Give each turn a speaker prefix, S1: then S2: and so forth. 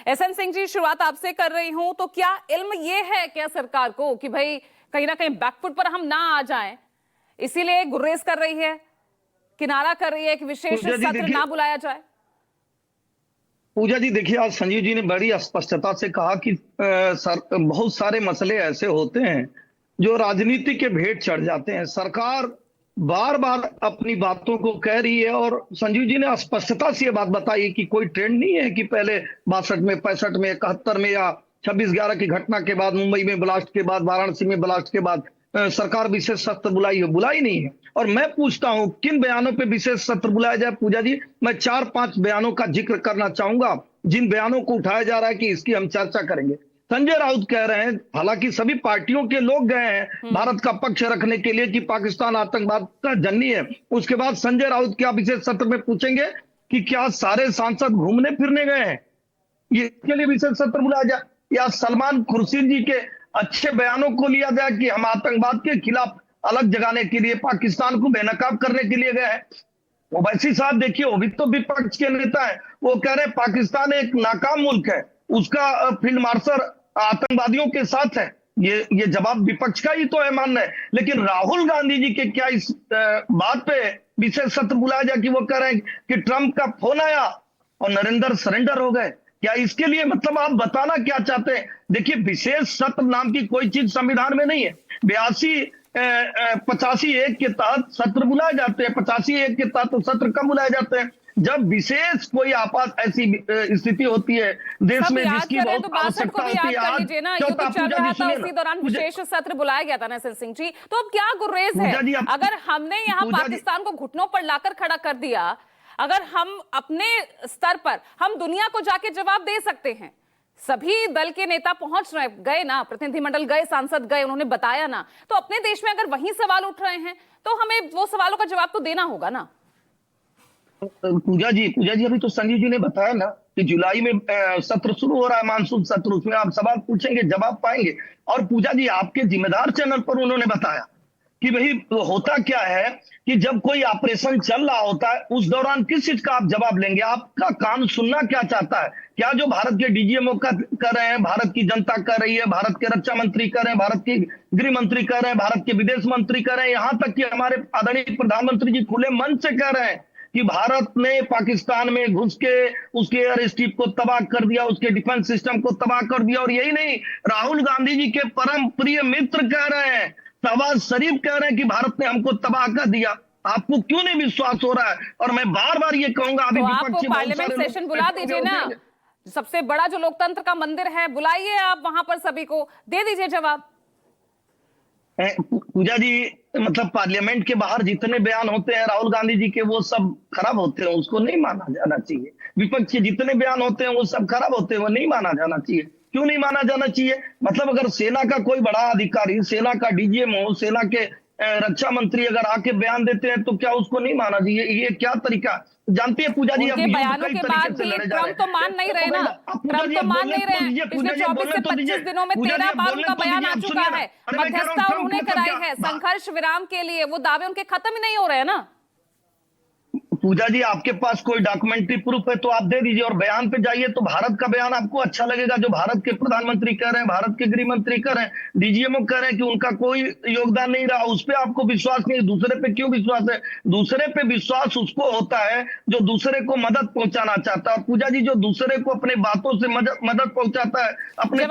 S1: SN Singh ji, शुरुआत आपसे कर रही हूं, तो क्या इल्म ये है क्या सरकार को कि भाई कहीं ना कहीं बैकफुट पर हम ना आ जाएं, इसीलिए गुर्रेज कर रही है, किनारा कर रही है कि विशेष सत्र ना बुलाया जाए?
S2: पूजा जी देखिए, आज संजीव जी ने बड़ी स्पष्टता से कहा कि बहुत सारे मसले ऐसे होते हैं जो राजनीति के भेंट चढ़ जाते हैं। सरकार बार बार अपनी बातों को कह रही है और संजीव जी ने स्पष्टता से ये बात बताई कि कोई ट्रेंड नहीं है कि पहले 62 में, 65 में, 71 में या 26/11 की घटना के बाद, मुंबई में ब्लास्ट के बाद, वाराणसी में ब्लास्ट के बाद सरकार विशेष सत्र बुलाई है। बुलाई नहीं है। और मैं पूछता हूं किन बयानों पे विशेष सत्र बुलाया जाए। पूजा जी, मैं 4-5 बयानों का जिक्र करना चाहूंगा जिन बयानों को उठाया जा रहा है कि इसकी हम चर्चा करेंगे। संजय राउत कह रहे हैं, हालांकि सभी पार्टियों के लोग गए हैं भारत का पक्ष रखने के लिए कि पाकिस्तान आतंकवाद का जननी है। उसके बाद संजय राउत क्या विशेष सत्र में पूछेंगे कि क्या सारे सांसद घूमने फिरने गए हैं, ये इसके लिए विशेष सत्र बुलाया जाए, या सलमान खुर्शीद जी के अच्छे बयानों को लिया जाए कि हम आतंकवाद के खिलाफ अलग जगाने के लिए, पाकिस्तान को बेनकाब करने के लिए गए हैं। ओवैसी साहब देखिए, वो भी तो विपक्ष के नेता है, वो कह रहे हैं पाकिस्तान एक नाकाम मुल्क है, उसका फील्ड मार्शल आतंकवादियों के साथ है। ये जवाब विपक्ष का ही तो है मानना है। लेकिन राहुल गांधी जी के क्या इस बात पे विशेष सत्र बुलाया जाए कि वो कह रहे हैं कि ट्रंप का फोन आया और नरेंद्र सरेंडर हो गए? क्या इसके लिए मतलब आप बताना क्या चाहते हैं? देखिए, विशेष सत्र नाम की कोई चीज संविधान में नहीं है। 85 के तहत सत्र बुलाए जाते हैं। 85 के तहत सत्र कब बुलाए जाते हैं? जब विशेष कोई आपात ऐसी स्थिति होती है देश में जिसकी बहुत आवश्यकता होती है।
S1: आज युद्ध चल रहा था, उसी दौरान विशेष सत्र बुलाया गया था ना एसएन सिंह जी। तो अब क्या गुर्रेज है? अगर हमने यहाँ पाकिस्तान को घुटनों पर लाकर खड़ा कर दिया, अगर हम अपने स्तर पर हम दुनिया को जाके जवाब दे सकते हैं, सभी दल के नेता पहुंच रहे गए ना, प्रतिनिधिमंडल गए, सांसद गए, उन्होंने बताया ना, तो अपने देश में अगर वही सवाल उठ रहे हैं तो हमें वो सवालों का जवाब तो देना होगा ना।
S2: पूजा जी अभी तो संजीव जी ने बताया ना कि जुलाई में सत्र शुरू हो रहा है, मानसून सत्र, उसमें आप सवाल पूछेंगे, जवाब पाएंगे। और पूजा जी, आपके जिम्मेदार चैनल पर उन्होंने बताया कि भाई होता क्या है कि जब कोई ऑपरेशन चल रहा होता है उस दौरान किस चीज का आप जवाब लेंगे? आपका कान सुनना क्या चाहता है? क्या जो भारत के डीजीएमओ कर रहे हैं, भारत की जनता कर रही है, भारत के रक्षा मंत्री कर रहे हैं, भारत के गृह मंत्री कर रहे हैं, भारत के विदेश मंत्री कर रहे हैं, यहां तक कि हमारे आदरणीय प्रधानमंत्री जी खुले मन से कह रहे हैं कि भारत ने पाकिस्तान में घुस के उसके एयर स्ट्रिप को तबाह कर दिया, उसके डिफेंस सिस्टम को तबाह कर दिया। और यही नहीं, राहुल गांधी जी के परम प्रिय मित्र कह रहे हैं, शहबाज शरीफ कह रहे हैं कि भारत ने हमको तबाह कर दिया। आपको क्यों नहीं विश्वास हो रहा है? और मैं बार बार ये कहूंगा, अभी
S1: आपको पार्लियामेंट सेशन बुला दीजिए ना, सबसे बड़ा जो लोकतंत्र का मंदिर है, बुलाइए आप वहां पर, सभी को दे दीजिए जवाब।
S2: पूजा जी, मतलब पार्लियामेंट के बाहर जितने बयान होते हैं राहुल गांधी जी के, वो सब खराब होते हैं, उसको नहीं माना जाना चाहिए। विपक्ष के जितने बयान होते हैं वो सब खराब होते हैं, वो नहीं माना जाना चाहिए। क्यों नहीं माना जाना चाहिए? मतलब अगर सेना का कोई बड़ा अधिकारी, सेना का डीजीएम हो, सेना के रक्षा मंत्री अगर आके बयान देते हैं तो क्या उसको नहीं माना चाहिए? ये क्या तरीका? जानती है पूजा जी,
S1: बयानों के बाद भी ट्रंप तो मान नहीं रहे ना, ट्रंप तो मान नहीं रहे। पिछले 24 से 25 दिनों में 13 बार उनका बयान आ चुका है, मध्यस्थता उन्होंने कराई है, संघर्ष विराम के लिए वो दावे उनके खत्म ही नहीं हो रहे हैं ना।
S2: पूजा जी, आपके पास कोई डॉक्यूमेंट्री प्रूफ है तो आप दे दीजिए और बयान पे जाइए, तो भारत का बयान आपको अच्छा लगेगा। जो भारत के प्रधानमंत्री कह रहे हैं, भारत के गृह मंत्री कह रहे हैं, डीजीएमओ कह रहे हैं कि उनका कोई योगदान नहीं रहा, उस पर आपको विश्वास नहीं है। दूसरे पे क्यों विश्वास है? दूसरे पे विश्वास उसको होता है जो दूसरे को मदद पहुंचाना चाहता है। पूजा जी, जो दूसरे को अपने बातों से मदद पहुंचाता है, अपने